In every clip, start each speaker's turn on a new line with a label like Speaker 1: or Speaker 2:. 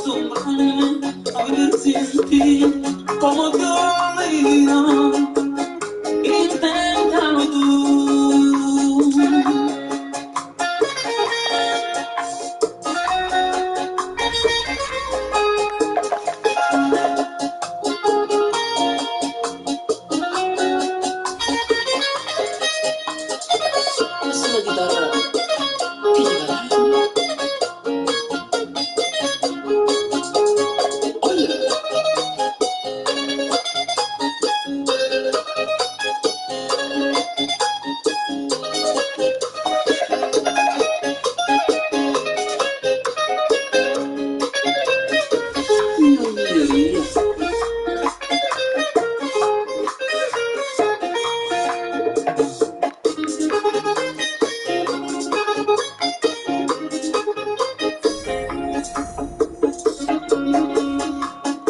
Speaker 1: acostumbrarme a vivir sin ti. ¿Cómo te olvido? Inténtalo tú. Es una guitarra que llegará. Oye.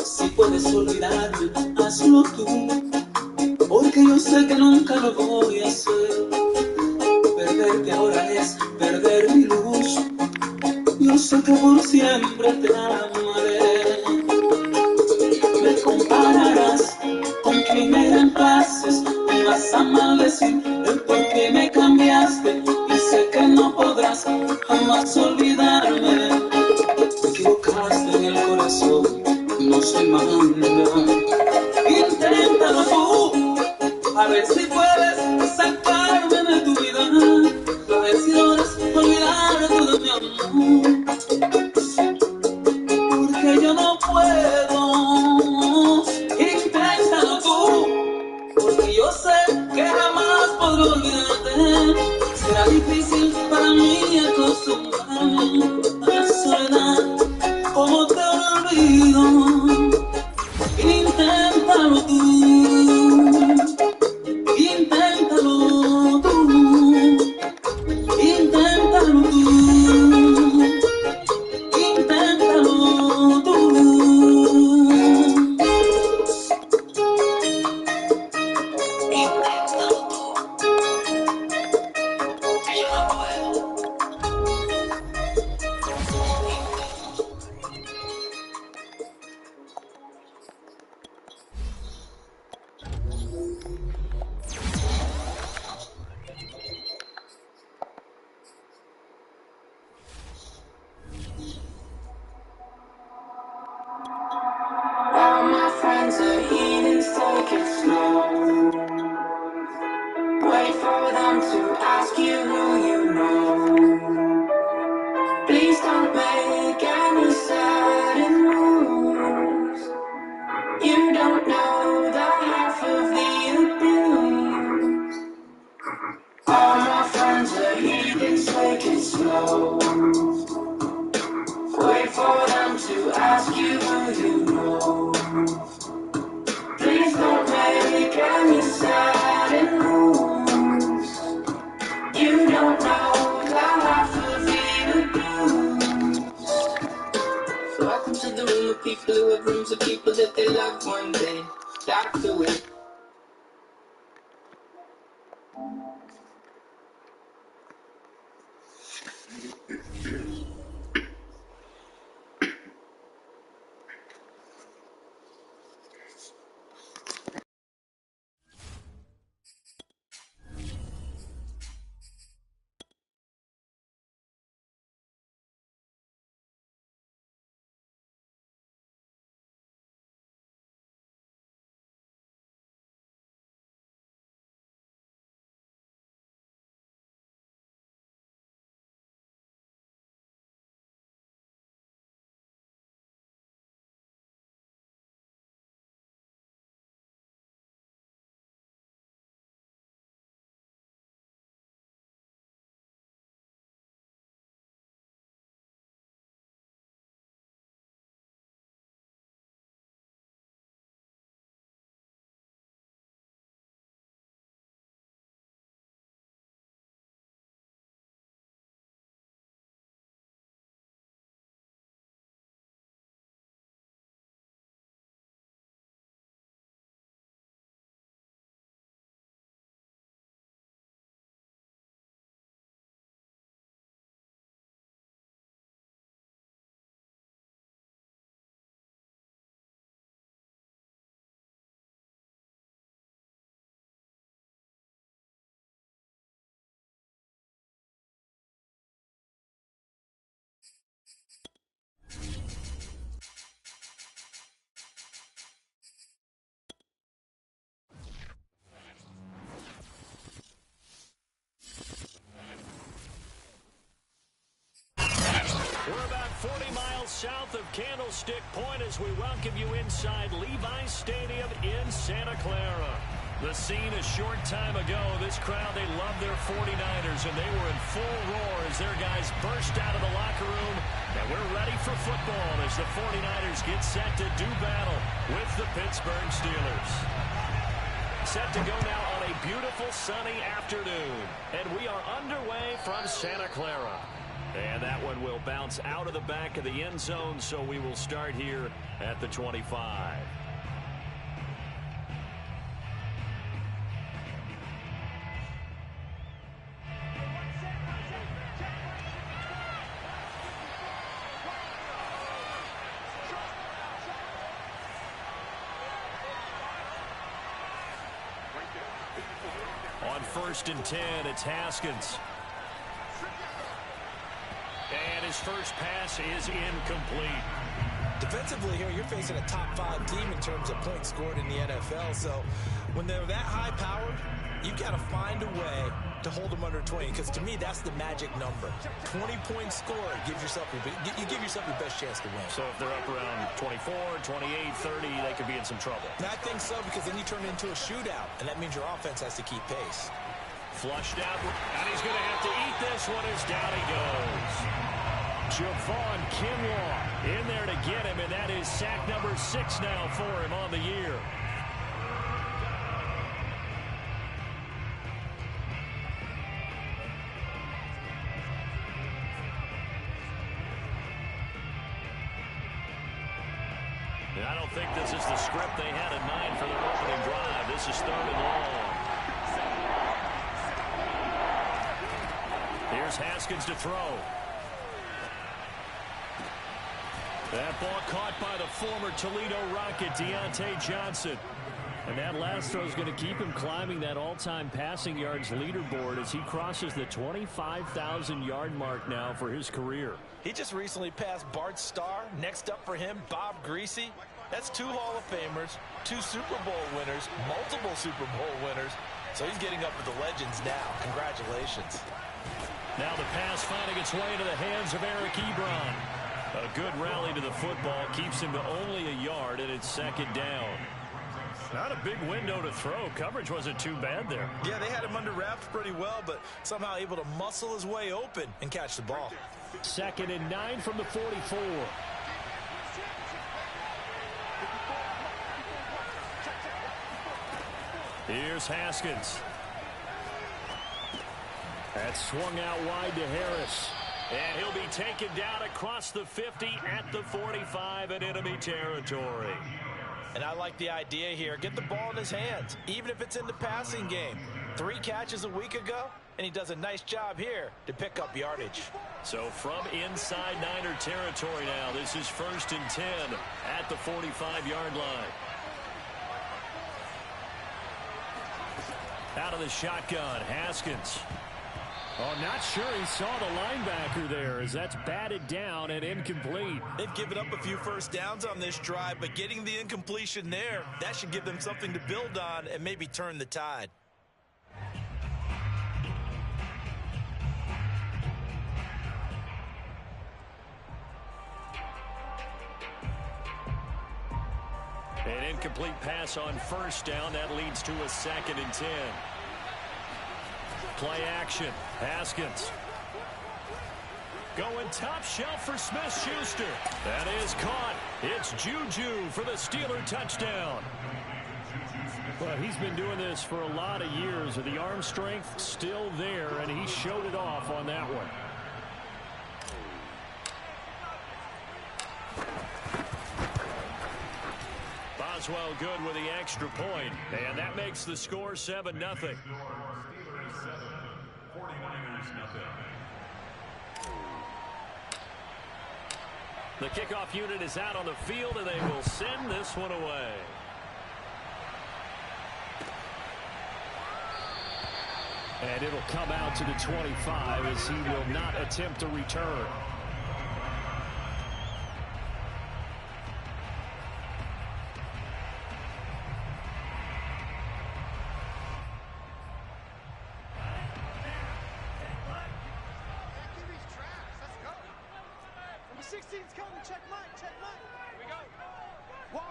Speaker 1: Si puedes olvidarme, hazlo tú, porque yo sé que nunca lo voy a hacer. Perderte ahora es perder mi luz. Yo sé que por siempre te amaré. Me compararás con quien me reemplaces y vas a maldecir el por qué me cambiaste. Y sé que no podrás jamás olvidarme. Te equivocaste en el corazón, no soy manda. Inténtalo tú, a ver si puedes sacarme de tu vida, a ver si logras olvidar todo mi amor, porque yo no puedo. Inténtalo tú, porque yo sé que jamás podré olvidarte. Será difícil para mí acostumbrarme a la soledad. ¿Cómo te olvido? Inténtalo tú, inténtalo tú, inténtalo tú, inténtalo tú. Inténtalo tú, que yo no puedo. All my friends are heathens, take it slow. Wait for them to ask you who you know. Please don't make any sudden moves. You don't know the half of the abuse. All my friends are heathens, take it slow. Wait for them to ask you who you know. Please don't make any sudden moves. You don't know the half of the abuse. Welcome to the room of people who have rooms of people that they love one day. Locked away.
Speaker 2: We're about 40 miles south of Candlestick Point as we welcome you inside Levi's Stadium in Santa Clara. The scene a short time ago, this crowd, they love their 49ers, and they were in full roar as their guys burst out of the locker room. And we're ready for football as the 49ers get set to do battle with the Pittsburgh Steelers. Set to go now on a beautiful sunny afternoon. And we are underway from Santa Clara. And that one will bounce out of the back of the end zone, so we will start here at the 25. On 1st and 10, it's Haskins. And his first pass is incomplete.
Speaker 3: Defensively here, you're facing a top-5 team in terms of points scored in the NFL. So when they're that high-powered, you've got to find a way to hold them under 20. Because to me, that's the magic number. 20 points scored, you give yourself your best chance to win.
Speaker 2: So if they're up around 24, 28, 30, they could be in some trouble.
Speaker 3: And I think so, because then you turn it into a shootout, and that means your offense has to keep pace.
Speaker 2: Flushed out, and he's going to have to eat this one as down he goes. Javon Kinlaw in there to get him, and that is sack number 6 now for him on the year. And I don't think this is the script they had in mind for their opening drive. This is 3rd and long. Here's Haskins to throw. That ball caught by the former Toledo Rocket, Deontay Johnson. And that last throw is going to keep him climbing that all-time passing yards leaderboard as he crosses the 25,000-yard mark now for his career.
Speaker 3: He just recently passed Bart Starr. Next up for him, Bob Greasy. That's 2 Hall of Famers, 2 Super Bowl winners, multiple Super Bowl winners. So he's getting up with the legends now. Congratulations.
Speaker 2: Now the pass finding its way into the hands of Eric Ebron. A good rally to the football keeps him to only a yard, and it's 2nd down. Not a big window to throw. Coverage wasn't too bad there.
Speaker 3: Yeah, they had him under wraps pretty well, but somehow able to muscle his way open and catch the ball.
Speaker 2: 2nd and 9 from the 44. Here's Haskins. That's swung out wide to Harris. And he'll be taken down across the 50 at the 45 in enemy territory.
Speaker 3: And I like the idea here. Get the ball in his hands, even if it's in the passing game. 3 catches a week ago, and he does a nice job here to pick up yardage.
Speaker 2: So from inside Niner territory now, this is 1st and 10 at the 45-yard line. Out of the shotgun, Haskins. Oh, not sure he saw the linebacker there as that's batted down and incomplete.
Speaker 3: They've given up a few first downs on this drive, but getting the incompletion there, that should give them something to build on and maybe turn the tide.
Speaker 2: An incomplete pass on 1st down. That leads to a 2nd and 10. Play action. Haskins. Going top shelf for Smith-Schuster. That is caught. It's Juju for the Steeler touchdown. Well, he's been doing this for a lot of years. The arm strength still there, and he showed it off on that one. Boswell good with the extra point, and that makes the score 7-0. The kickoff unit is out on the field, and they will send this one away. And it'll come out to the 25 as he will not attempt to return.
Speaker 4: 16's coming. Check Mike. Check Mike. Here we go. Wide.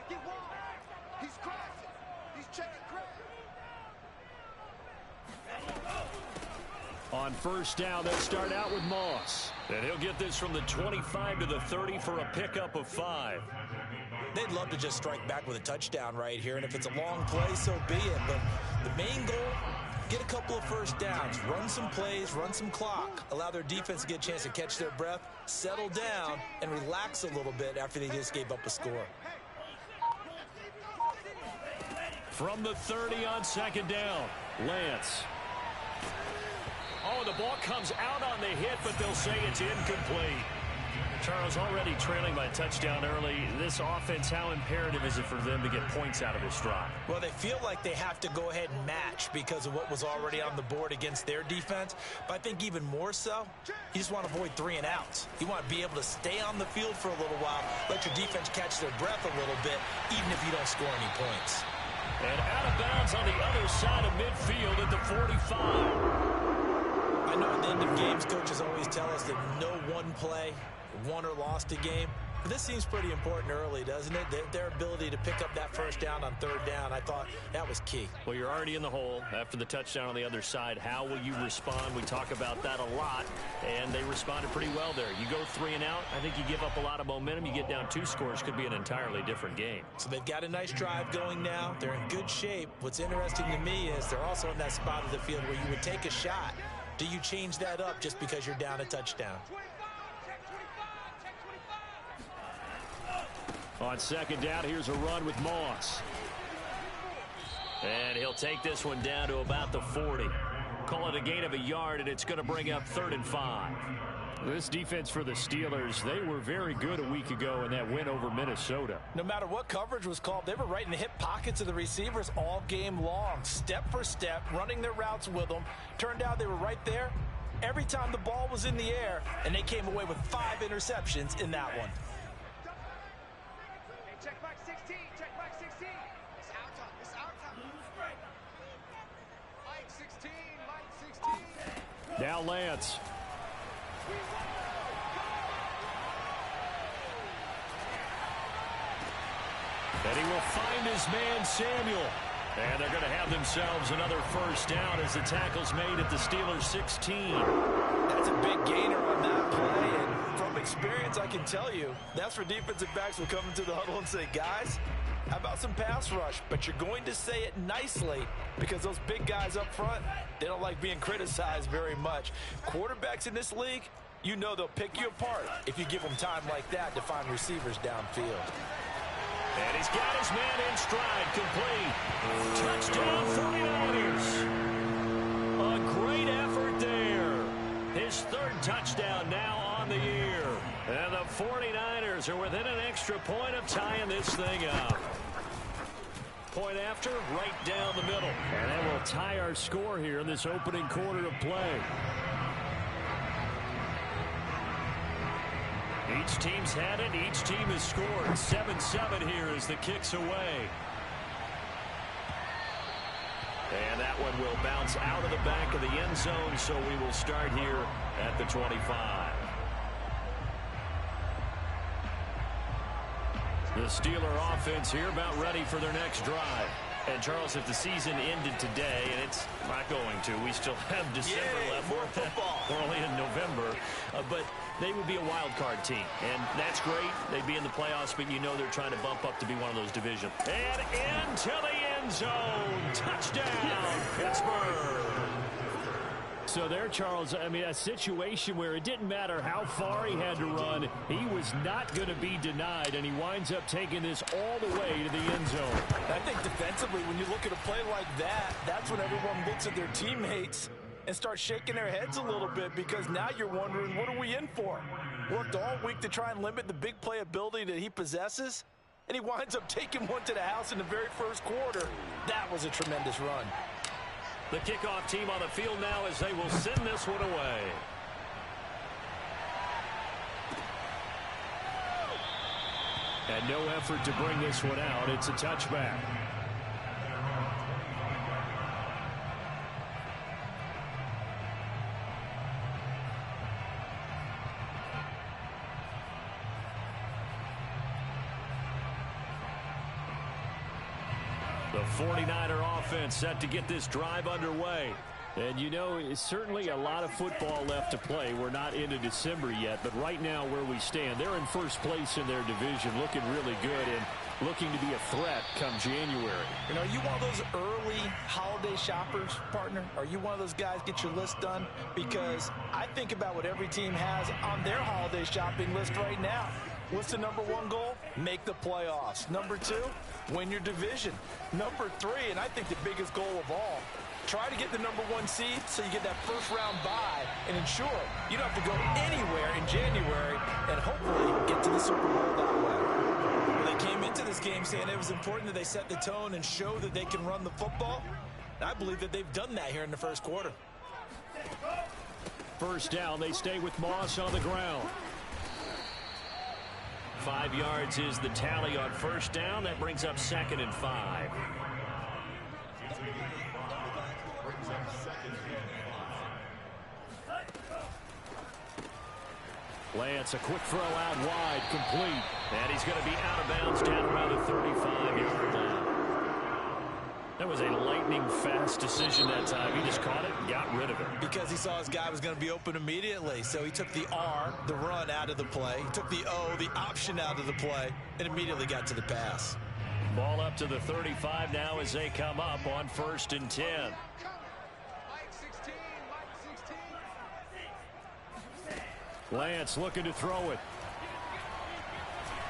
Speaker 4: Get wide. He's crashing. He's checking crash.
Speaker 2: On first down, they'll start out with Moss. And he'll get this from the 25 to the 30 for a pickup of 5.
Speaker 3: They'd love to just strike back with a touchdown right here, and if it's a long play, so be it. But the main goal, get a couple of first downs, run some plays, run some clock, allow their defense to get a chance to catch their breath, settle down, and relax a little bit after they just gave up a score.
Speaker 2: From the 30 on second down, Lance. Oh, the ball comes out on the hit, but they'll say it's incomplete. Charles, already trailing by a touchdown early. This offense, how imperative is it for them to get points out of this drive?
Speaker 3: Well, they feel like they have to go ahead and match because of what was already on the board against their defense. But I think even more so, you just want to avoid 3 and outs. You want to be able to stay on the field for a little while, let your defense catch their breath a little bit, even if you don't score any points.
Speaker 2: And out of bounds on the other side of midfield at the 45.
Speaker 3: I know at the end of games, coaches always tell us that no one play won or lost a game. But this seems pretty important early, doesn't it? Their ability to pick up that first down on third down, I thought that was key.
Speaker 2: Well, you're already in the hole after the touchdown on the other side. How will you respond? We talk about that a lot, and they responded pretty well there. You go 3 and out, I think you give up a lot of momentum. You get down 2 scores, could be an entirely different game.
Speaker 3: So they've got a nice drive going now. They're in good shape. What's interesting to me is they're also in that spot of the field where you would take a shot. Do you change that up just because you're down a touchdown?
Speaker 2: On second down, here's a run with Moss. And he'll take this one down to about the 40. Call it a gain of a yard, and it's going to bring up 3rd and 5. This defense for the Steelers, they were very good a week ago in that win over Minnesota.
Speaker 3: No matter what coverage was called, they were right in the hip pockets of the receivers all game long. Step for step, running their routes with them. Turned out they were right there every time the ball was in the air, and they came away with 5 interceptions in that one.
Speaker 4: Check back 16. Check back 16. It's our time. It's our time. Mike 16. Mike 16.
Speaker 2: Now Lance. And he will find his man Samuel. And they're going to have themselves another first down as the tackle's made at the Steelers 16.
Speaker 3: That's a big gainer on that play, and from experience I can tell you that's where defensive backs will come into the huddle and say, guys, how about some pass rush? But you're going to say it nicely because those big guys up front, they don't like being criticized very much. Quarterbacks in this league, you know they'll pick you apart if you give them time like that to find receivers downfield.
Speaker 2: And he's got his man in stride, complete. Touchdown 49ers. A great effort there. His 3rd touchdown now on the year. And the 49ers are within an extra point of tying this thing up. Point after, right down the middle. And that will tie our score here in this opening quarter of play. Each team's had it. Each team has scored. 7-7 here as the kick's away. And that one will bounce out of the back of the end zone, so we will start here at the 25. The Steeler offense here about ready for their next drive. And, Charles, if the season ended today, and it's not going to, we still have December left.
Speaker 3: More football.
Speaker 2: We're only in November. But they would be a wild card team. And that's great. They'd be in the playoffs, but you know they're trying to bump up to be one of those divisions. And into the end zone. Touchdown, Pittsburgh. So there, Charles, I mean, a situation where it didn't matter how far he had to run, he was not going to be denied, and he winds up taking this all the way to the end zone.
Speaker 3: I think defensively, when you look at a play like that, that's when everyone looks at their teammates and starts shaking their heads a little bit because now you're wondering, what are we in for? Worked all week to try and limit the big play ability that he possesses, and he winds up taking one to the house in the very first quarter. That was a tremendous run.
Speaker 2: The kickoff team on the field now as they will send this one away. And no effort to bring this one out. It's a touchback. The 49er offense set to get this drive underway. And, you know, it's certainly a lot of football left to play. We're not into December yet, but right now where we stand, they're in first place in their division, looking really good and looking to be a threat come January.
Speaker 3: You know, are you one of those early holiday shoppers, partner? Are you one of those guys get your list done? Because I think about what every team has on their holiday shopping list right now. What's the number one goal? Make the playoffs. Number two, win your division. Number three, and I think the biggest goal of all, try to get the number one seed so you get that first round bye and ensure you don't have to go anywhere in January and hopefully get to the Super Bowl that way. Well, they came into this game saying it was important that they set the tone and show that they can run the football. And I believe that they've done that here in the first quarter.
Speaker 2: First down, they stay with Moss on the ground. 5 yards is the tally on first down. That brings up 2nd and 5. Lance, a quick throw out wide, complete. And he's going to be out of bounds down around the 35-yard line. That was a lightning-fast decision that time. He just caught it and got rid of it.
Speaker 3: Because he saw his guy was going to be open immediately. So he took the R, the run, out of the play. He took the O, the option, out of the play, and immediately got to the pass.
Speaker 2: Ball up to the 35 now as they come up on 1st and 10. Lance looking to throw it.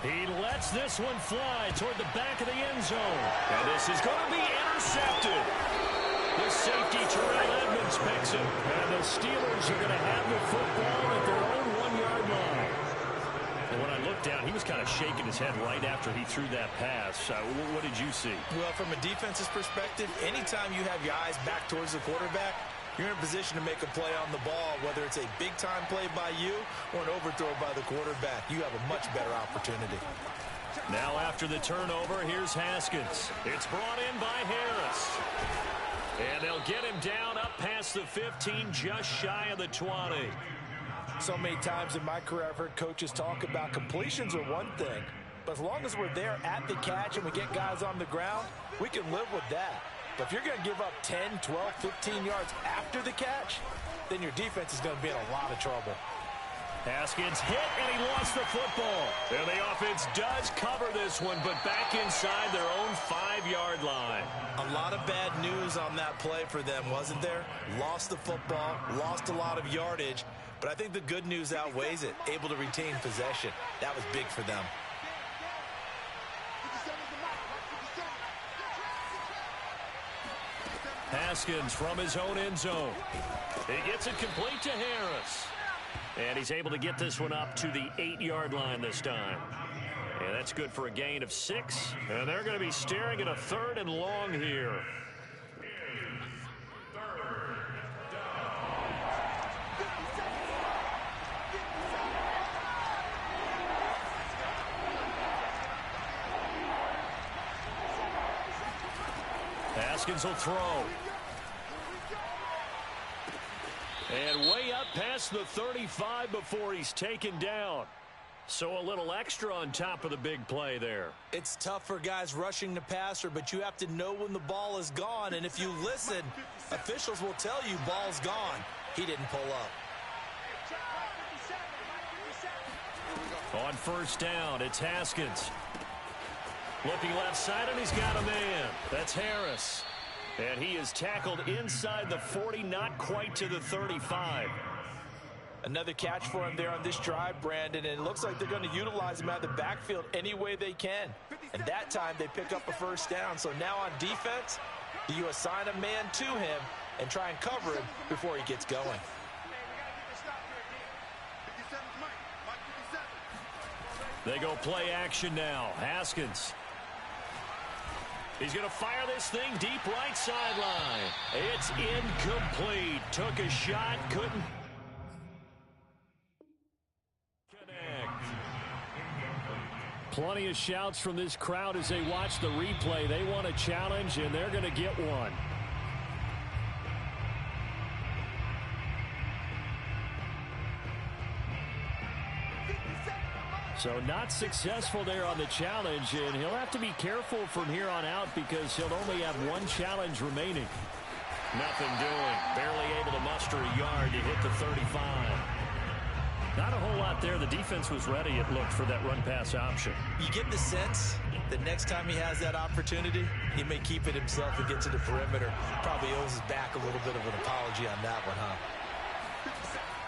Speaker 2: He lets this one fly toward the back of the end zone. And this is going to be intercepted. The safety, Terrell Edmonds, picks it. And the Steelers are going to have the football at their own 1-yard line. And when I looked down, he was kind of shaking his head right after he threw that pass. What did you see?
Speaker 3: Well, from a defense's perspective, anytime you have your eyes back towards the quarterback, you're in a position to make a play on the ball, whether it's a big-time play by you or an overthrow by the quarterback. You have a much better opportunity.
Speaker 2: Now after the turnover, here's Haskins. It's brought in by Harris. And they'll get him down up past the 15, just shy of the 20.
Speaker 3: So many times in my career, I've heard coaches talk about completions are one thing, but as long as we're there at the catch and we get guys on the ground, we can live with that. But if you're going to give up 10, 12, 15 yards after the catch, then your defense is going to be in a lot of trouble.
Speaker 2: Haskins hit, and he lost the football. And the offense does cover this one, but back inside their own 5-yard line.
Speaker 3: A lot of bad news on that play for them, wasn't there? Lost the football, lost a lot of yardage, but I think the good news outweighs it. Able to retain possession. That was big for them.
Speaker 2: Haskins from his own end zone. He gets it complete to Harris. And he's able to get this one up to the 8-yard line this time. And that's good for a gain of 6. And they're going to be staring at a 3rd and long here. Haskins will throw. And way up past the 35 before he's taken down. So a little extra on top of the big play there.
Speaker 3: It's tough for guys rushing the passer, but you have to know when the ball is gone. And if you listen, officials will tell you ball's gone. He didn't pull up.
Speaker 2: On 1st down, it's Haskins. Looking left side, and he's got a man. That's Harris. And he is tackled inside the 40, not quite to the 35.
Speaker 3: Another catch for him there on this drive, Brandon, and it looks like they're going to utilize him out of the backfield any way they can. And that time they pick up a 1st down. So now on defense, do you assign a man to him and try and cover him before he gets going?
Speaker 2: They go play action now. Haskins. He's going to fire this thing deep right sideline. It's incomplete. Took a shot, couldn't connect. Plenty of shouts from this crowd as they watch the replay. They want a challenge, and they're going to get one. So not successful there on the challenge, and he'll have to be careful from here on out because he'll only have one challenge remaining. Nothing doing. Barely able to muster a yard to hit the 35. Not a whole lot there. The defense was ready, it looked, for that run-pass option.
Speaker 3: You get the sense that next time he has that opportunity, he may keep it himself and get to the perimeter. Probably owes his back a little bit of an apology on that one, huh?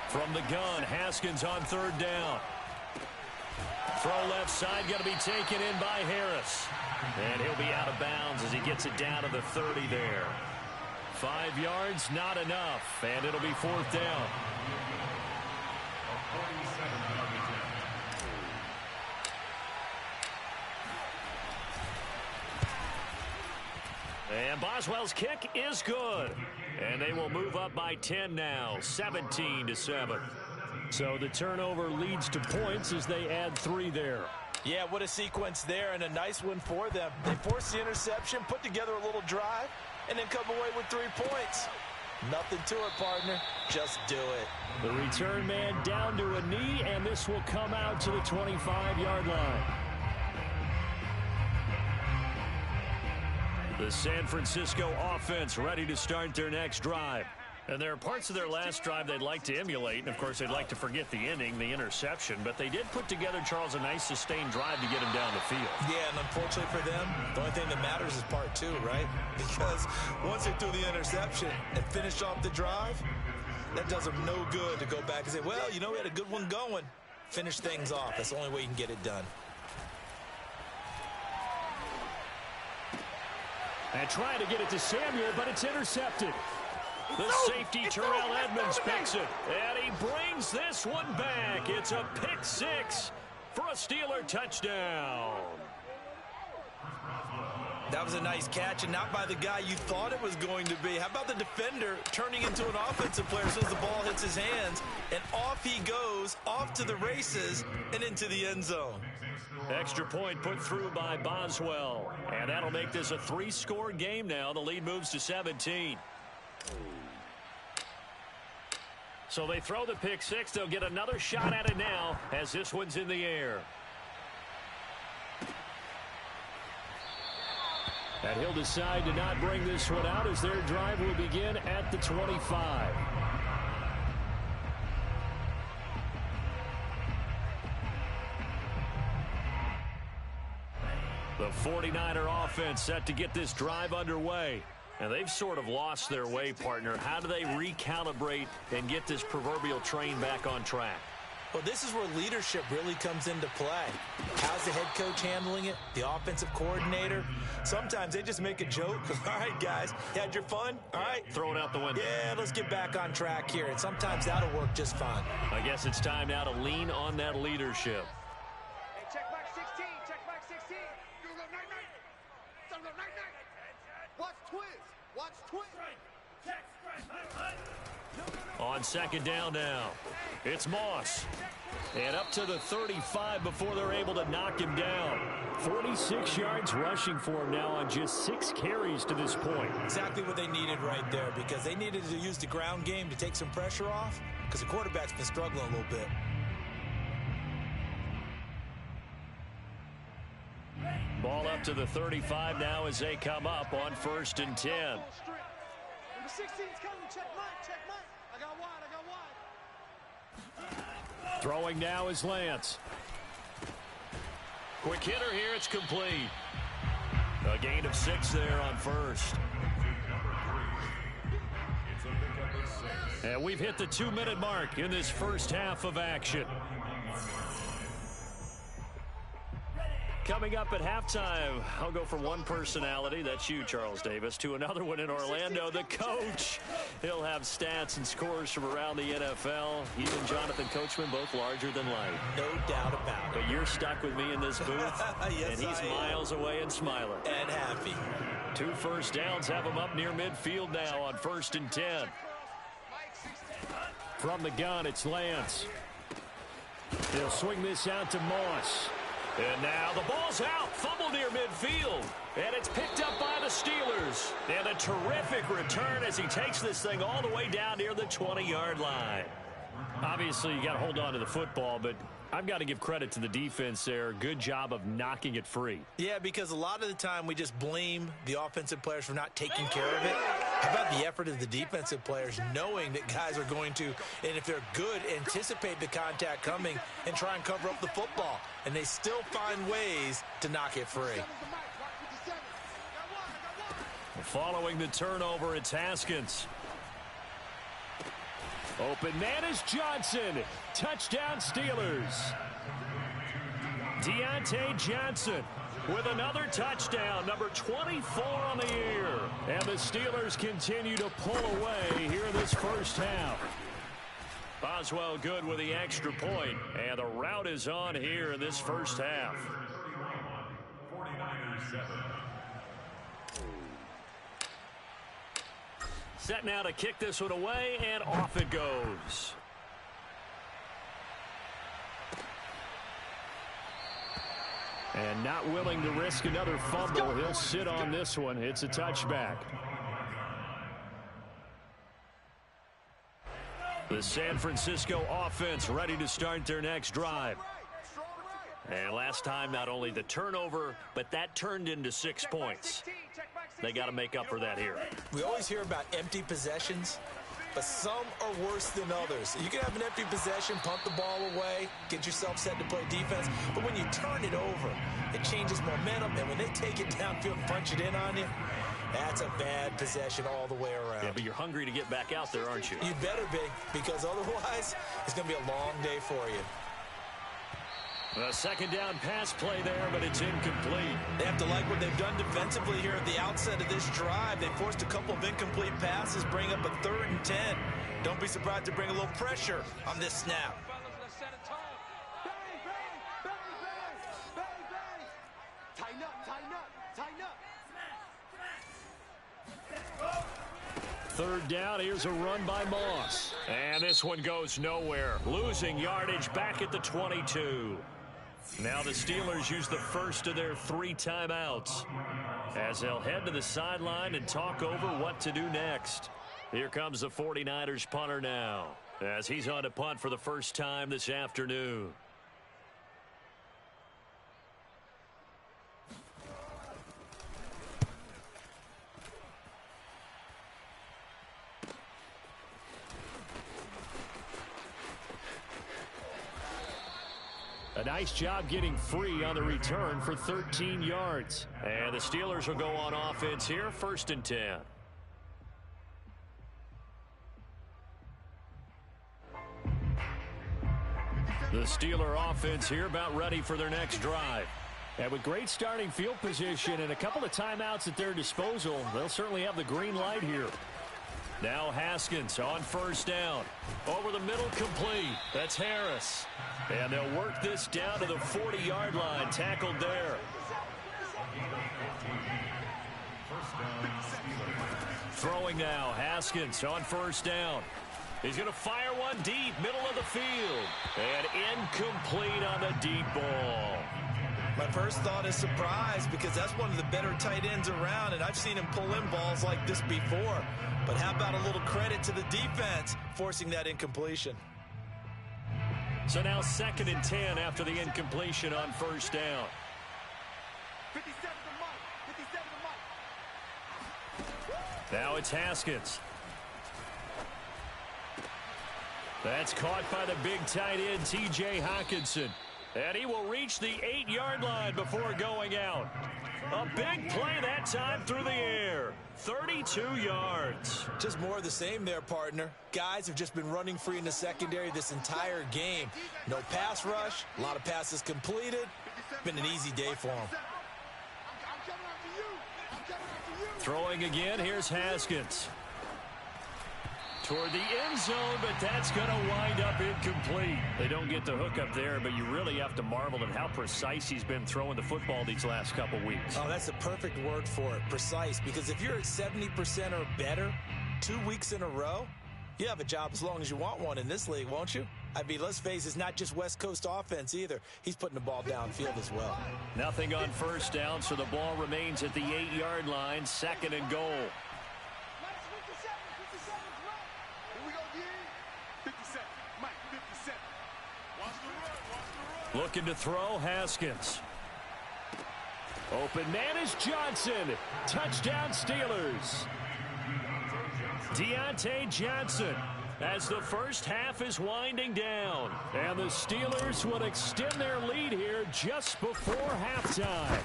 Speaker 2: From the gun, Haskins on third down. Throw left side, going to be taken in by Harris. And he'll be out of bounds as he gets it down to the 30 there. 5 yards, not enough, and it'll be fourth down. And Boswell's kick is good. And they will move up by 10 now, 17-7. So the turnover leads to points as they add 3 there.
Speaker 3: Yeah, what a sequence there, and a nice one for them. They forced the interception, put together a little drive, and then come away with 3 points. Nothing to it, partner. Just do it.
Speaker 2: The return man down to a knee, and this will come out to the 25-yard line. The San Francisco offense ready to start their next drive. And there are parts of their last drive they'd like to emulate. And, of course, they'd like to forget the inning, the interception. But they did put together, Charles, a nice sustained drive to get him down the field.
Speaker 3: Yeah, and unfortunately for them, the only thing that matters is part 2, right? Because once they threw the interception and finished off the drive, that does them no good to go back and say, well, you know, we had a good one going. Finish things off. That's the only way you can get it done.
Speaker 2: And trying to get it to Samuel, but it's intercepted. The safety, Terrell Edmonds, picks it. And he brings this one back. It's a pick 6 for a Steeler touchdown.
Speaker 3: That was a nice catch, and not by the guy you thought it was going to be. How about the defender turning into an offensive player as soon as the ball hits his hands, and off he goes, off to the races, and into the end zone.
Speaker 2: Extra point put through by Boswell. And that'll make this a 3-score game now. The lead moves to 17. So they throw the pick 6. They'll get another shot at it now as this one's in the air. And he'll decide to not bring this one out as their drive will begin at the 25. The 49er offense set to get this drive underway. And they've sort of lost their way, partner. How do they recalibrate and get this proverbial train back on track?
Speaker 3: Well, this is where leadership really comes into play. How's the head coach handling it? The offensive coordinator? Sometimes they just make a joke. All right, guys, you had your fun? All right.
Speaker 2: Throw it out the window.
Speaker 3: Yeah, let's get back on track here. And sometimes that'll work just fine.
Speaker 2: I guess it's time now to lean on that leadership.
Speaker 4: Hey, check back 16. Check back 16. You go night-night. Son go night-night. Watch Twiz. Watch Twiz.
Speaker 2: On second down now, it's Moss. And up to the 35 before they're able to knock him down. 46 yards rushing for him now on just 6 carries to this point.
Speaker 3: Exactly what they needed right there, because they needed to use the ground game to take some pressure off, because the quarterback's been struggling a little bit.
Speaker 2: Ball up to the 35 now as they come up on 1st and 10.
Speaker 4: Number 16's coming. Check mine. Check mine. I got wide.
Speaker 2: Throwing now is Lance. Quick hitter here. It's complete. A gain of 6 there on 1st. And we've hit the 2-minute mark in this first half of action. Coming up at halftime, I'll go from one personality, that's you, Charles Davis, to another one in Orlando, the coach. He'll have stats and scores from around the NFL. He and Jonathan Coachman, both larger than life.
Speaker 3: No doubt about it.
Speaker 2: But you're stuck with me in this booth,
Speaker 3: yes,
Speaker 2: and he's miles away and smiling.
Speaker 3: And happy.
Speaker 2: 2 first downs have him up near midfield now on 1st and 10. From the gun, it's Lance. He'll swing this out to Moss. And now the ball's out. Fumble near midfield. And it's picked up by the Steelers. And a terrific return as he takes this thing all the way down near the 20-yard line. Obviously, you got to hold on to the football, but I've got to give credit to the defense there. Good job of knocking it free.
Speaker 3: Yeah, because a lot of the time we just blame the offensive players for not taking care of it. How about the effort of the defensive players knowing that guys are going to, and if they're good, anticipate the contact coming and try and cover up the football. And they still find ways to knock it free.
Speaker 2: Following the turnover, it's Haskins. Open man is Johnson. Touchdown Steelers. Deontay Johnson with another touchdown, number 24 on the year. And the Steelers continue to pull away here in this first half. Boswell good with the extra point, and the route is on here in this first half.
Speaker 5: 49ers 7.
Speaker 2: Set now to kick this one away, and off it goes. And not willing to risk another fumble. He'll sit on this one. It's a touchback. The San Francisco offense ready to start their next drive. And last time, not only the turnover, but that turned into 6 points. They got to make up for that here.
Speaker 3: We always hear about empty possessions, but some are worse than others. You can have an empty possession, punt the ball away, get yourself set to play defense, but when you turn it over, it changes momentum, and when they take it downfield and punch it in on you, that's a bad possession all the way around.
Speaker 2: Yeah, but you're hungry to get back out there, aren't you?
Speaker 3: You better be, because otherwise, it's going to be a long day for you.
Speaker 2: A second down pass play there, but it's incomplete.
Speaker 3: They have to like what they've done defensively here at the outset of this drive. They forced a couple of incomplete passes, bring up a 3rd and 10. Don't be surprised to bring a little pressure on this snap.
Speaker 4: Tighten up, tighten up, tighten up.
Speaker 2: 3rd down, here's a run by Moss. And this one goes nowhere. Losing yardage back at the 22. Now the Steelers use the first of their 3 timeouts as they'll head to the sideline and talk over what to do next. Here comes the 49ers punter now as he's on to punt for the first time this afternoon. A nice job getting free on the return for 13 yards. And the Steelers will go on offense here, 1st and 10. The Steeler offense here about ready for their next drive. And with great starting field position and a couple of timeouts at their disposal, they'll certainly have the green light here. Now Haskins on 1st down. Over the middle, complete. That's Harris. And they'll work this down to the 40-yard line. Tackled there. Throwing now. Haskins on 1st down. He's going to fire one deep, middle of the field. And incomplete on the deep ball.
Speaker 3: My first thought is surprise, because that's one of the better tight ends around, and I've seen him pull in balls like this before. But how about a little credit to the defense forcing that incompletion?
Speaker 2: So now 2nd and 10 after the incompletion on 1st down.
Speaker 4: 57 to Mike. 57 to Mike.
Speaker 2: Now it's Haskins. That's caught by the big tight end, T.J. Hockenson. And he will reach the 8-yard line before going out. A big play that time through the air. 32 yards.
Speaker 3: Just more of the same there, partner. Guys have just been running free in the secondary this entire game. No pass rush, a lot of passes completed. Been an easy day for them.
Speaker 2: Throwing again, here's Haskins. Toward the end zone, but that's going to wind up incomplete. They don't get the hook up there, but you really have to marvel at how precise he's been throwing the football these last couple weeks.
Speaker 3: Oh, that's the perfect word for it, precise, because if you're at 70% or better 2 weeks in a row, you have a job as long as you want one in this league, won't you? I mean, let's face it, it's not just West Coast offense either. He's putting the ball downfield as well.
Speaker 2: Nothing on 1st down, so the ball remains at the 8-yard line, 2nd and goal.
Speaker 4: 57, 57, Mike. Here we go, yeah. 57, Mike, 57.
Speaker 2: Looking to throw, Haskins. Open man is Johnson. Touchdown Steelers. Deontay Johnson as the first half is winding down. And the Steelers would extend their lead here just before halftime.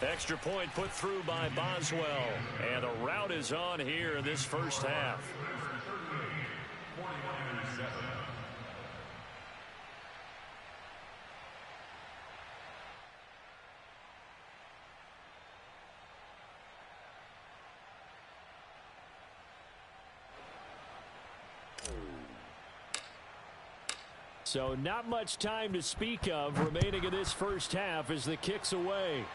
Speaker 2: Extra point put through by Boswell. And the route is on here in this first half. So not much time to speak of remaining in this first half as the kick's away.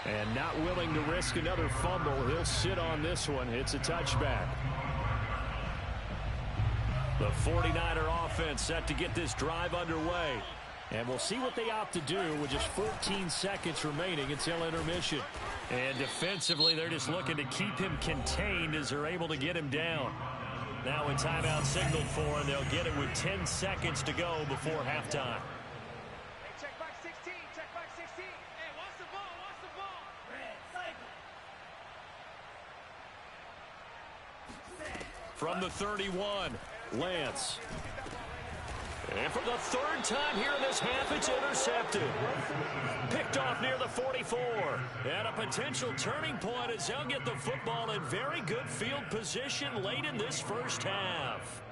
Speaker 2: And not willing to risk another fumble. He'll sit on this one. It's a touchback. The 49er offense set to get this drive underway. And we'll see what they opt to do with just 14 seconds remaining until intermission. And defensively, they're just looking to keep him contained as they're able to get him down. Now when timeout signaled for, and they'll get it with 10 seconds to go before halftime.
Speaker 4: Hey, check back 16, check back 16. Hey, watch the ball, watch the ball.
Speaker 2: From the 31, Lance. And for the third time here in this half, it's intercepted. Picked off near the 44. And a potential turning point as they'll get the football in very good field position late in this first half.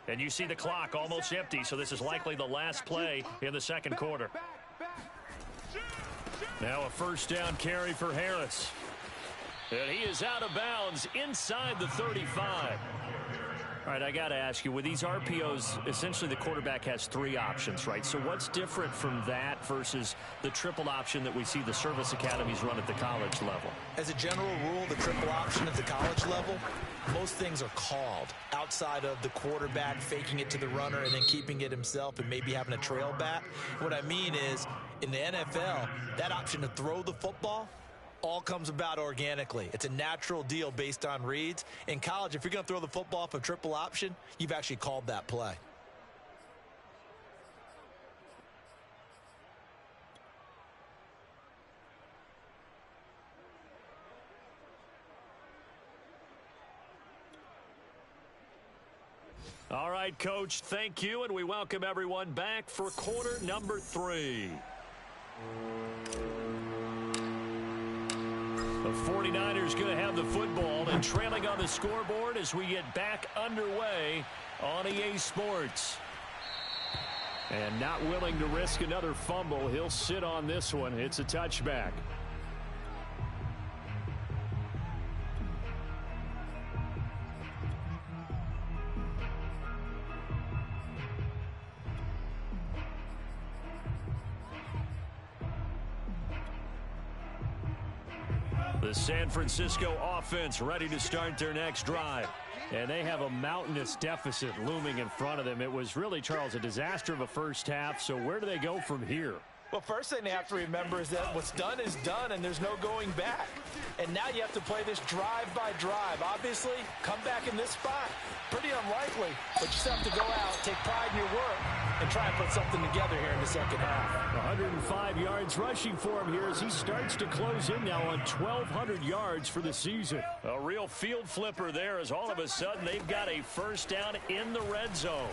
Speaker 2: And you see the clock almost empty, so this is likely the last play in the second quarter. Now a first down carry for Harris. And he is out of bounds inside the 35. All right, I got to ask you, with these RPOs, essentially the quarterback has three options, right? So what's different from that versus the triple option that we see the service academies run at the college level?
Speaker 3: As a general rule, the triple option at the college level, most things are called outside of the quarterback faking it to the runner and then keeping it himself and maybe having a trail back. What I mean is, in the NFL, that option to throw the football all comes about organically. It's a natural deal based on reads. In college, if you're going to throw the football off a triple option, you've actually called that play.
Speaker 2: All right, Coach, thank you, and we welcome everyone back for quarter number 3. The 49ers going to have the football and trailing on the scoreboard as we get back underway on EA Sports. And not willing to risk another fumble. He'll sit on this one. It's a touchback. The San Francisco offense ready to start their next drive. And they have a mountainous deficit looming in front of them. It was really, Charles, a disaster of a first half. So where do they go from here?
Speaker 3: Well, first thing they have to remember is that what's done is done, and there's no going back. And now you have to play this drive by drive. Obviously, come back in this spot. Pretty unlikely, but you still have to go out, take pride in your work, and try and put something together here in the second half.
Speaker 2: 105 yards rushing for him here as he starts to close in now on 1,200 yards for the season. A real field flipper there as all of a sudden they've got a first down in the red zone.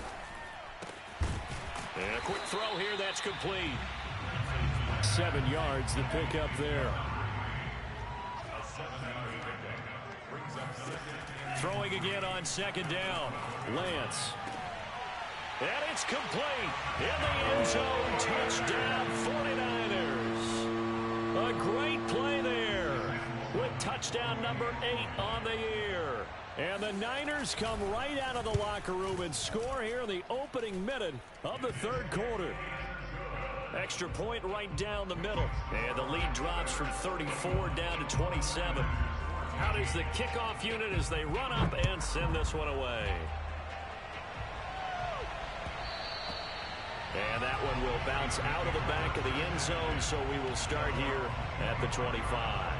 Speaker 2: And a quick throw here, that's complete. 7 yards the pickup there. Throwing again on second down. Lance. And it's complete. In the end zone. Touchdown 49ers. A great play there. With touchdown number 8 on the year. And the Niners come right out of the locker room and score here in the opening minute of the third quarter. Extra point right down the middle. And the lead drops from 34 down to 27. Out is the kickoff unit as they run up and send this one away. And that one will bounce out of the back of the end zone, so we will start here at the 25.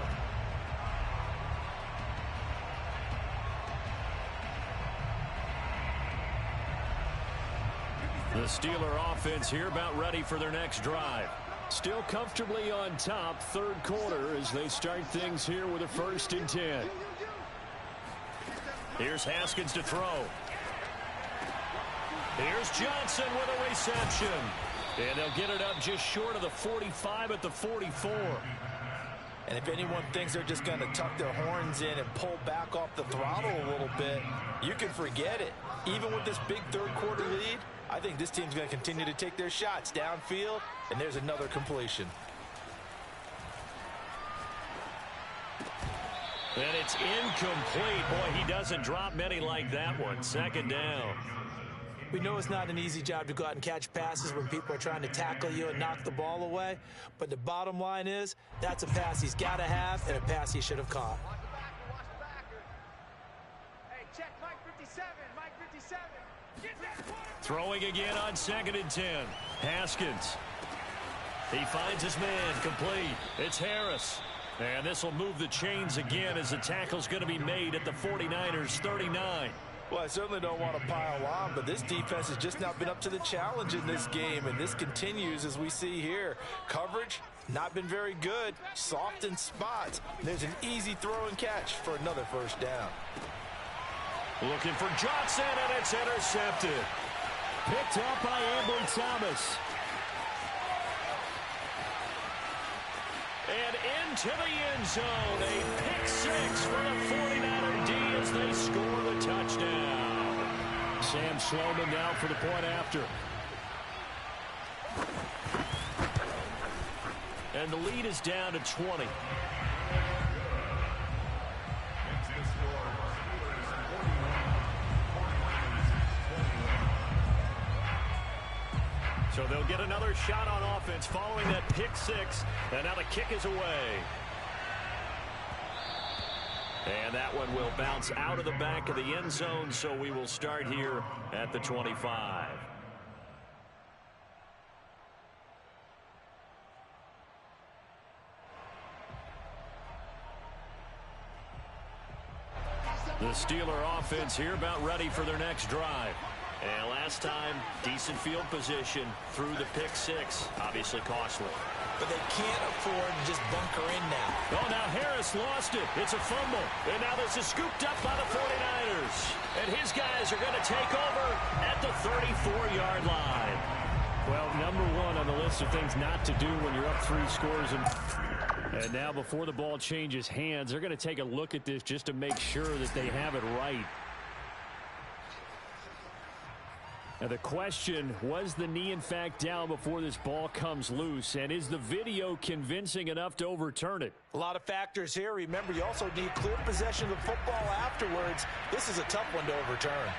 Speaker 2: The Steeler offense here about ready for their next drive. Still comfortably on top, third quarter, as they start things here with a 1st and 10. Here's Haskins to throw. Here's Johnson with a reception. And they'll get it up just short of the 45 at the 44.
Speaker 3: And if anyone thinks they're just going to tuck their horns in and pull back off the throttle a little bit, you can forget it. Even with this big third quarter lead, I think this team's going to continue to take their shots downfield, and there's another completion.
Speaker 2: And it's incomplete. Boy, he doesn't drop many like that one. 2nd down.
Speaker 3: We know it's not an easy job to go out and catch passes when people are trying to tackle you and knock the ball away. But the bottom line is, that's a pass he's got to have and a pass he should have caught.
Speaker 4: Watch the backer. Hey, check Mike 57. Mike 57. Get that quarterback.
Speaker 2: Throwing again on 2nd and 10. Haskins. He finds his man, complete. It's Harris. And this will move the chains again as the tackle's going to be made at the 49ers 39.
Speaker 3: Well, I certainly don't want to pile on, but this defense has just not been up to the challenge in this game, and this continues as we see here. Coverage, not been very good. Soft in spots. There's an easy throw and catch for another 1st down.
Speaker 2: Looking for Johnson, and it's intercepted. Picked up by Ambry Thomas. And into the end zone, a pick 6 for the 49er D as they score the touchdown. Sam Sloman now for the point after. And the lead is down to 20. So they'll get another shot on offense following that pick 6. And now the kick is away. And that one will bounce out of the back of the end zone. So we will start here at the 25. The Steeler offense here about ready for their next drive. And last time, decent field position through the pick 6. Obviously costly.
Speaker 3: But they can't afford to just bunker in now.
Speaker 2: Oh, now Harris lost it. It's a fumble. And now this is scooped up by the 49ers. And his guys are going to take over at the 34-yard line. Well, number 1 on the list of things not to do when you're up 3 scores. And now before the ball changes hands, they're going to take a look at this just to make sure that they have it right. Now the question, was the knee in fact down before this ball comes loose? And is the video convincing enough to overturn it?
Speaker 3: A lot of factors here. Remember, you also need clear possession of the football afterwards. This is a tough one to overturn.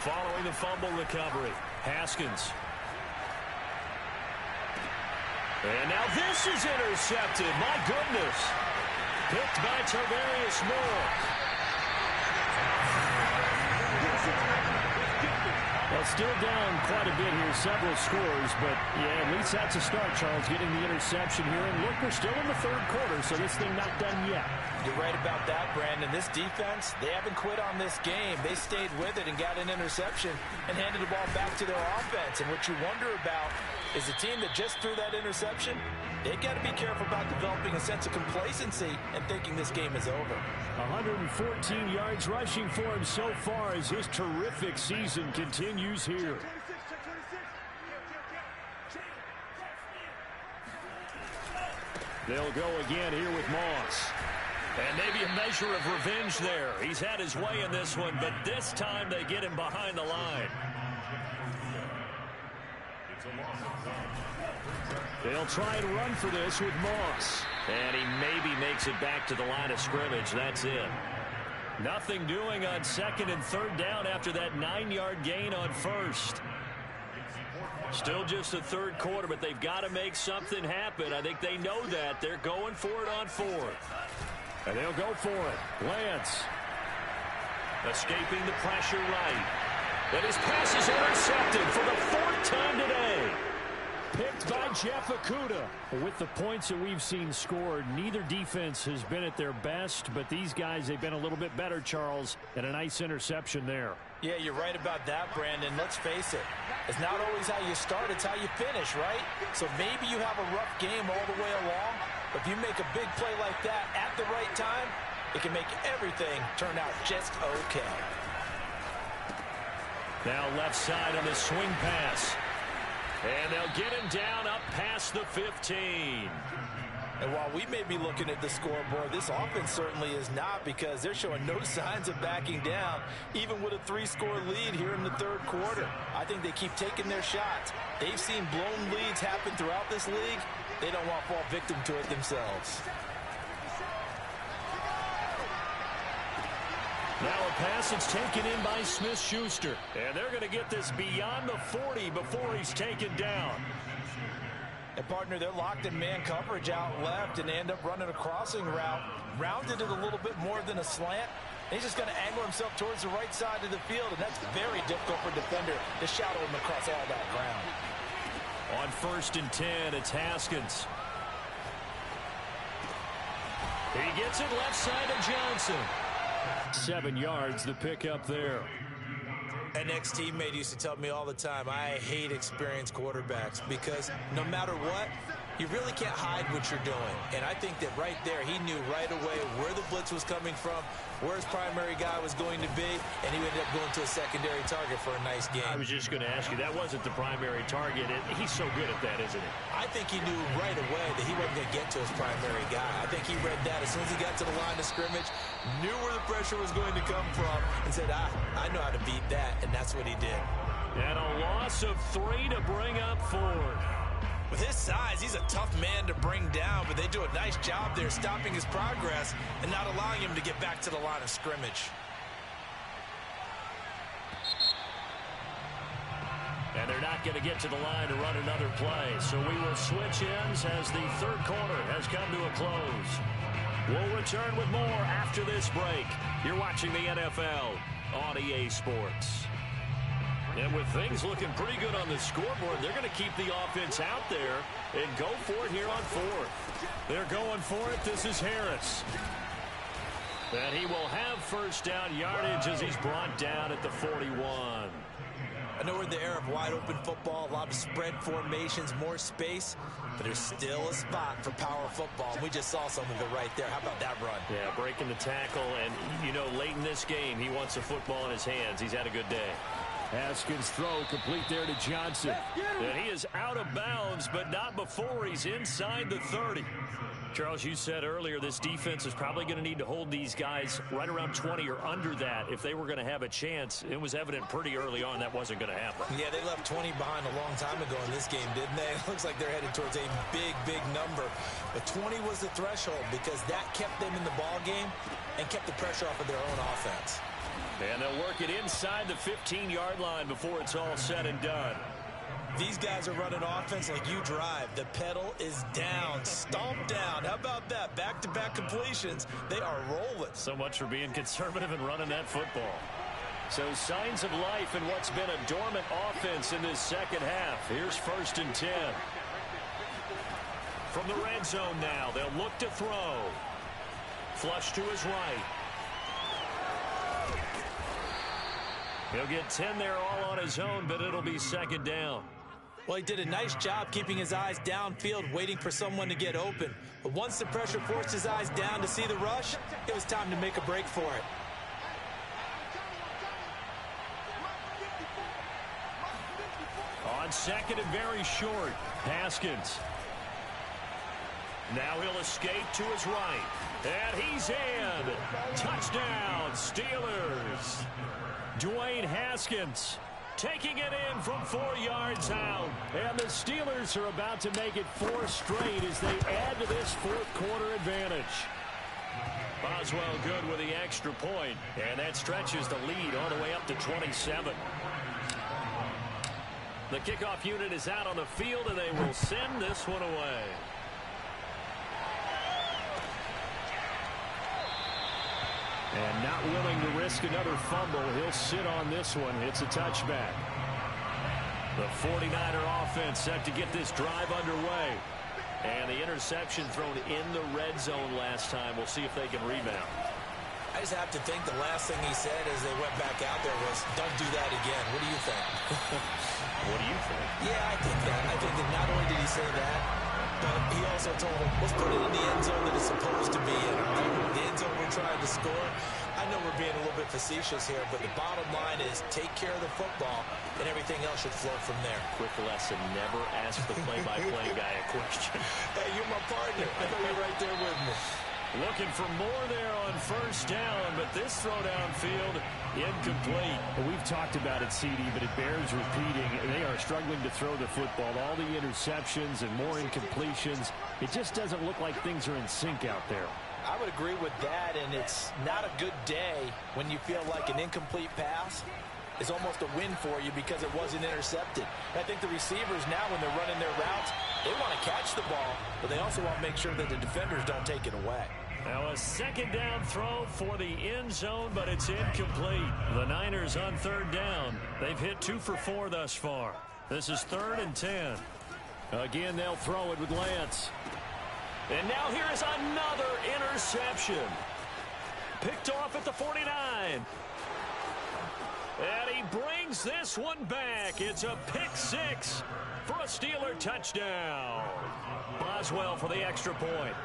Speaker 2: Following the fumble recovery, Haskins. And now this is intercepted. My goodness. Picked by Tarvarius Moore. Well, still down quite a bit here, several scores, but yeah, at least that's a start, Charles, getting the interception here. And look, we're still in the third quarter, so this thing not done yet.
Speaker 3: You're right about that, Brandon. This defense, they haven't quit on this game. They stayed with it and got an interception and handed the ball back to their offense. And what you wonder about is a team that just threw that interception, they got to be careful about developing a sense of complacency and thinking this game is over.
Speaker 2: 114 yards rushing for him so far as his terrific season continues here. They'll go again here with Moss. And maybe a measure of revenge there. He's had his way in this one, but this time they get him behind the line. They'll try and run for this with Moss. And he maybe makes it back to the line of scrimmage. That's it. Nothing doing on second and third down after that 9-yard gain on first. Still just the third quarter, but they've got to make something happen. I think they know that. They're going for it on fourth. And they'll go for it. Lance. Escaping the pressure right. And his pass is intercepted for the 4th time today. Picked by Jeff Okudah. With the points that we've seen scored, neither defense has been at their best, but these guys, they've been a little bit better, Charles, and a nice interception there.
Speaker 3: Yeah, you're right about that, Brandon. Let's face it. It's not always how you start, it's how you finish, right? So maybe you have a rough game all the way along, but if you make a big play like that at the right time, it can make everything turn out just okay.
Speaker 2: Now left side on the swing pass. And they'll get him down up past the 15.
Speaker 3: And while we may be looking at the scoreboard, this offense certainly is not, because they're showing no signs of backing down, even with a 3-score lead here in the third quarter. I think they keep taking their shots. They've seen blown leads happen throughout this league. They don't want to fall victim to it themselves.
Speaker 2: Now a pass that's taken in by Smith-Schuster. And they're going to get this beyond the 40 before he's taken down.
Speaker 3: And, partner, they're locked in man coverage out left, and they end up running a crossing route. Rounded it a little bit more than a slant. And he's just going to angle himself towards the right side of the field, and that's very difficult for a defender to shadow him across all that ground.
Speaker 2: On 1st and 10, it's Haskins. He gets it left side of Johnson. 7 yards, the pickup there.
Speaker 3: An ex-teammate used to tell me all the time, I hate experienced quarterbacks, because no matter what, you really can't hide what you're doing. And I think that right there, he knew right away where the blitz was coming from, where his primary guy was going to be, and he ended up going to a secondary target for a nice game.
Speaker 2: I was just going to ask you, that wasn't the primary target. He's so good at that, isn't he?
Speaker 3: I think he knew right away that he wasn't going to get to his primary guy. I think he read that as soon as he got to the line of scrimmage, knew where the pressure was going to come from, and said, I know how to beat that, and that's what he did.
Speaker 2: And a loss of 3 to bring up Ford.
Speaker 3: With his size, he's a tough man to bring down, but they do a nice job there stopping his progress and not allowing him to get back to the line of scrimmage.
Speaker 2: And they're not going to get to the line to run another play. So we will switch ends as the third quarter has come to a close. We'll return with more after this break. You're watching the NFL on EA Sports. And with things looking pretty good on the scoreboard, they're going to keep the offense out there and go for it here on 4th. They're going for it. This is Harris. And he will have first down yardage as he's brought down at the 41.
Speaker 3: I know we're in the era of wide-open football, a lot of spread formations, more space, but there's still a spot for power football. We just saw some of it right there. How about that run?
Speaker 2: Yeah, breaking the tackle, and, you know, late in this game, he wants the football in his hands. He's had a good day. Haskins' throw complete there to Johnson. And he is out of bounds, but not before he's inside the 30. Charles, you said earlier this defense is probably going to need to hold these guys right around 20 or under that if they were going to have a chance. It was evident pretty early on that wasn't going to happen.
Speaker 3: Yeah, they left 20 behind a long time ago in this game, didn't they? It looks like they're headed towards a big, big number. But 20 was the threshold because that kept them in the ball game and kept the pressure off of their own offense.
Speaker 2: And they'll work it inside the 15-yard line before it's all said and done.
Speaker 3: These guys are running offense like you drive. The pedal is down, stomped down. How about that? Back-to-back completions. They are rolling.
Speaker 2: So much for being conservative and running that football. So signs of life in what's been a dormant offense in this second half. Here's 1st and 10. From the red zone now, they'll look to throw. Flush to his right. He'll get 10 there all on his own, but it'll be 2nd down.
Speaker 3: Well, he did a nice job keeping his eyes downfield, waiting for someone to get open. But once the pressure forced his eyes down to see the rush, it was time to make a break for it.
Speaker 2: On 2nd and very short, Haskins. Now he'll escape to his right. And he's in. Touchdown, Steelers. Dwayne Haskins taking it in from 4 yards out. And the Steelers are about to make it 4 straight as they add to this 4th quarter advantage. Boswell good with the extra point, and that stretches the lead all the way up to 27. The kickoff unit is out on the field, and they will send this one away. And not willing to risk another fumble, he'll sit on this one. It's a touchback. The 49er offense set to get this drive underway. And the interception thrown in the red zone last time. We'll see if they can rebound.
Speaker 3: I just have to think the last thing he said as they went back out there was, don't do that again. What do you think?
Speaker 2: What do you think?
Speaker 3: Yeah, I think that. I think that not only did he say that, but he also told him, let's put it in the end zone that it's supposed to be in. Right? The end zone we're trying to score. I know we're being a little bit facetious here, but the bottom line is take care of the football, and everything else should flow from there.
Speaker 2: Quick lesson, never ask the play-by-play guy a question.
Speaker 3: Hey, you're my partner. I know you're right there with me.
Speaker 2: Looking for more there on first down, but this throw downfield incomplete.
Speaker 5: Well, we've talked about it, CD, but it bears repeating. They are struggling to throw the football. All the interceptions and more incompletions. It just doesn't look like things are in sync out there.
Speaker 3: I would agree with that, and it's not a good day when you feel like an incomplete pass is almost a win for you because it wasn't intercepted. I think the receivers now, when they're running their routes, they want to catch the ball, but they also want to make sure that the defenders don't take it away.
Speaker 2: Now a second down throw for the end zone, but it's incomplete. The Niners on third down. They've hit 2 for 4 thus far. This is 3rd and 10. Again, they'll throw it with Lance. And now here is another interception. Picked off at the 49. And he brings this one back. It's a pick 6 for a Steeler touchdown. Boswell for the extra point.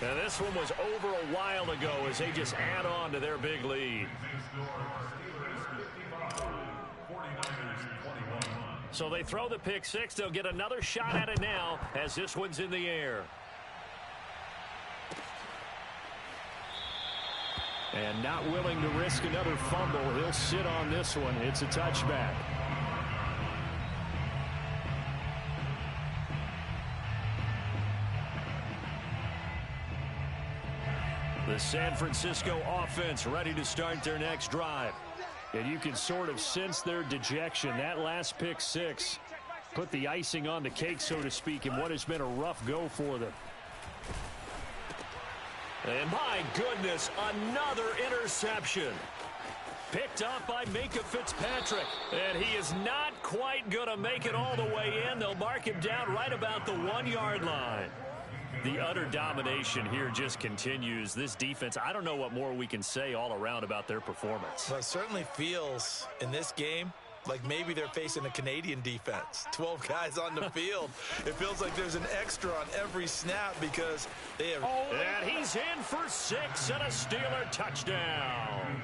Speaker 2: And this one was over a while ago as they just add on to their big lead. So they throw the pick 6. They'll get another shot at it now as this one's in the air.
Speaker 5: And not willing to risk another fumble. He'll sit on this one. It's a touchback.
Speaker 2: The San Francisco offense ready to start their next drive.
Speaker 5: And you can sort of sense their dejection. That last pick 6 put the icing on the cake, so to speak, in what has been a rough go for them.
Speaker 2: And my goodness, another interception. Picked up by Minkah Fitzpatrick. And he is not quite going to make it all the way in. They'll mark him down right about the 1-yard line. The utter domination here just continues. This defense, I don't know what more we can say all around about their performance.
Speaker 3: Well, it certainly feels in this game like maybe they're facing a Canadian defense. 12 guys on the field. It feels like there's an extra on every snap because they have...
Speaker 2: And he's in for 6 and a Steeler touchdown.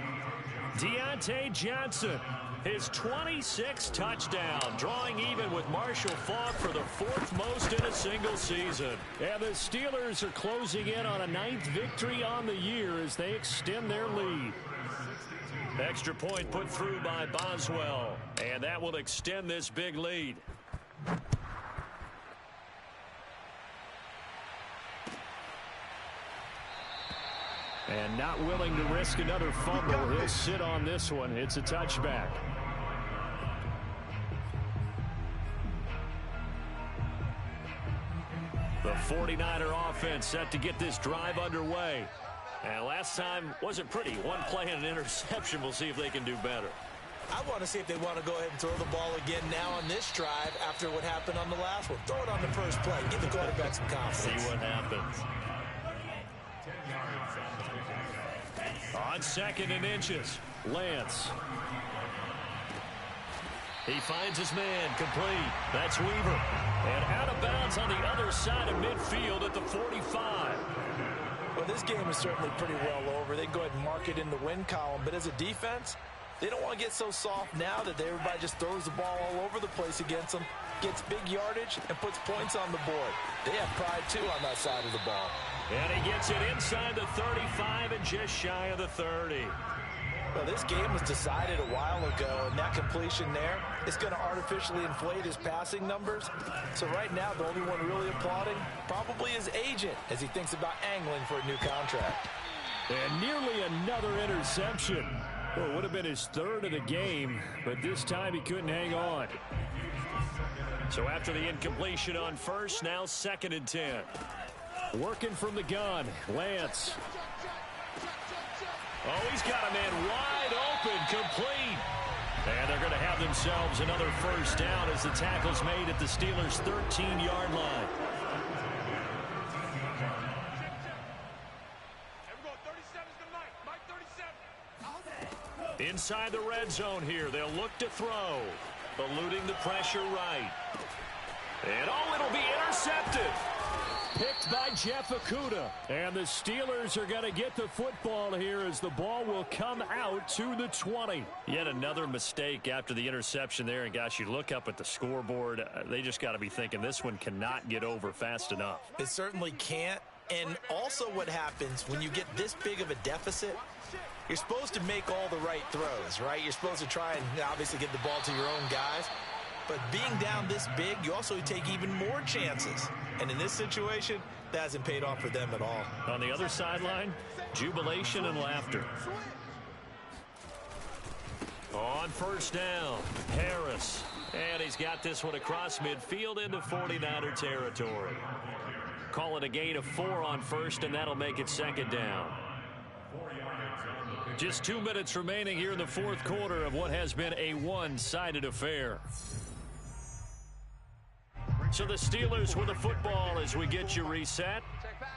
Speaker 2: Deontay Johnson, his 26th touchdown, drawing even with Marshall Faulk for the 4th most in a single season.
Speaker 5: And the Steelers are closing in on a 9th victory on the year as they extend their lead.
Speaker 2: Extra point put through by Boswell, and that will extend this big lead.
Speaker 5: And not willing to risk another fumble. He'll sit on this one. It's a touchback.
Speaker 2: The 49er offense set to get this drive underway. And last time wasn't pretty. One play and an interception. We'll see if they can do better.
Speaker 3: I want to see if they want to go ahead and throw the ball again now on this drive after what happened on the last one. Throw it on the first play. Give the quarterback some confidence.
Speaker 2: See what happens. On 2nd and inches, Lance. He finds his man, complete. That's Weaver. And out of bounds on the other side of midfield at the 45.
Speaker 3: Well, this game is certainly pretty well over. They can go ahead and mark it in the win column. But as a defense, they don't want to get so soft now that everybody just throws the ball all over the place against them, gets big yardage, and puts points on the board. They have pride, too, on that side of the ball.
Speaker 2: And he gets it inside the 35 and just shy of the 30.
Speaker 3: Well, this game was decided a while ago, and that completion there is going to artificially inflate his passing numbers. So right now, the only one really applauding probably his agent as he thinks about angling for a new contract.
Speaker 5: And nearly another interception. Well, it would have been his 3rd of the game, but this time he couldn't hang on.
Speaker 2: So after the incompletion on first, now 2nd and 10.
Speaker 5: Working from the gun, Lance.
Speaker 2: Oh, he's got a man wide open, complete. And they're going to have themselves another first down as the tackle's made at the Steelers' 13-yard line. Inside the red zone here, they'll look to throw. Eluding the pressure right. And oh, it'll be intercepted. Picked by Jeff Okudah. And the Steelers are going to get the football here as the ball will come out to the 20. Yet another mistake after the interception there. And gosh, you look up at the scoreboard, they just got to be thinking this one cannot get over fast enough.
Speaker 3: It certainly can't. And also what happens when you get this big of a deficit, you're supposed to make all the right throws, right? You're supposed to try and obviously get the ball to your own guys. But being down this big, you also take even more chances. And in this situation, that hasn't paid off for them at all.
Speaker 2: On the other sideline, jubilation and laughter. On first down, Harris. And he's got this one across midfield into 49er territory. Call it a gain of 4 on first, and that'll make it second down. Just 2 minutes remaining here in the fourth quarter of what has been a one-sided affair. So the Steelers with the football as we get you reset.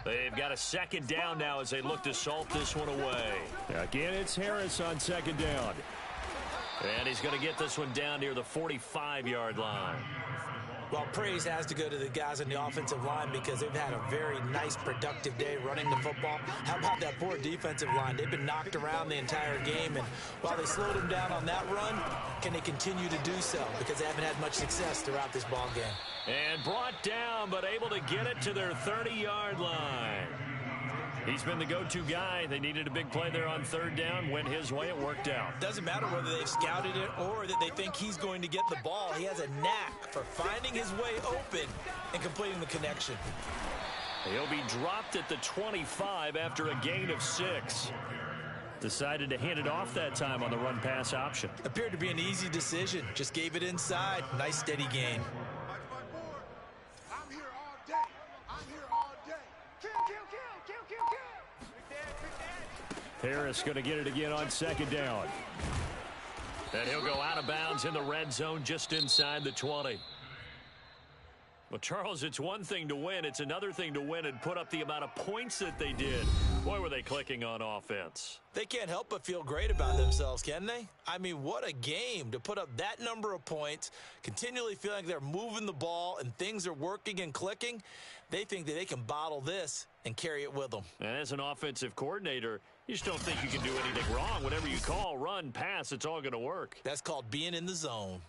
Speaker 2: They've got a second down now as they look to salt this one away. Again, it's Harris on second down. And he's going to get this one down near the 45-yard line.
Speaker 3: Well, praise has to go to the guys on the offensive line because they've had a very nice, productive day running the football. How about that poor defensive line? They've been knocked around the entire game, and while they slowed them down on that run, can they continue to do so? Because they haven't had much success throughout this ball game.
Speaker 2: And brought down, but able to get it to their 30-yard line. He's been the go-to guy. They needed a big play there on third down. Went his way. It worked out.
Speaker 3: Doesn't matter whether they've scouted it or that they think he's going to get the ball. He has a knack for finding his way open and completing the connection.
Speaker 2: He'll be dropped at the 25 after a gain of 6. Decided to hand it off that time on the run-pass option.
Speaker 3: Appeared to be an easy decision. Just gave it inside. Nice, steady gain.
Speaker 4: I'm here all day. I'm here all day. Kill, kill, kill, kill, kill, kill.
Speaker 2: Harris going to get it again on second down. And he'll go out of bounds in the red zone just inside the 20. Well, Charles, it's one thing to win. It's another thing to win and put up the amount of points that they did. Boy, were they clicking on offense.
Speaker 3: They can't help but feel great about themselves, can they? I mean, what a game to put up that number of points, continually feeling like they're moving the ball and things are working and clicking. They think that they can bottle this and carry it with them.
Speaker 2: And as an offensive coordinator, you just don't think you can do anything wrong. Whatever you call, run, pass, it's all going to work.
Speaker 3: That's called being in the zone.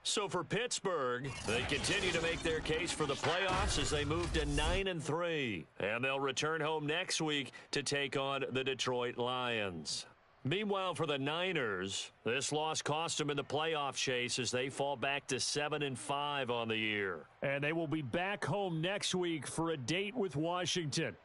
Speaker 2: So for Pittsburgh, they continue to make their case for the playoffs as they move to 9-3. And they'll return home next week to take on the Detroit Lions. Meanwhile, for the Niners, this loss cost them in the playoff chase as they fall back to 7-5 on the year. And they will be back home next week for a date with Washington.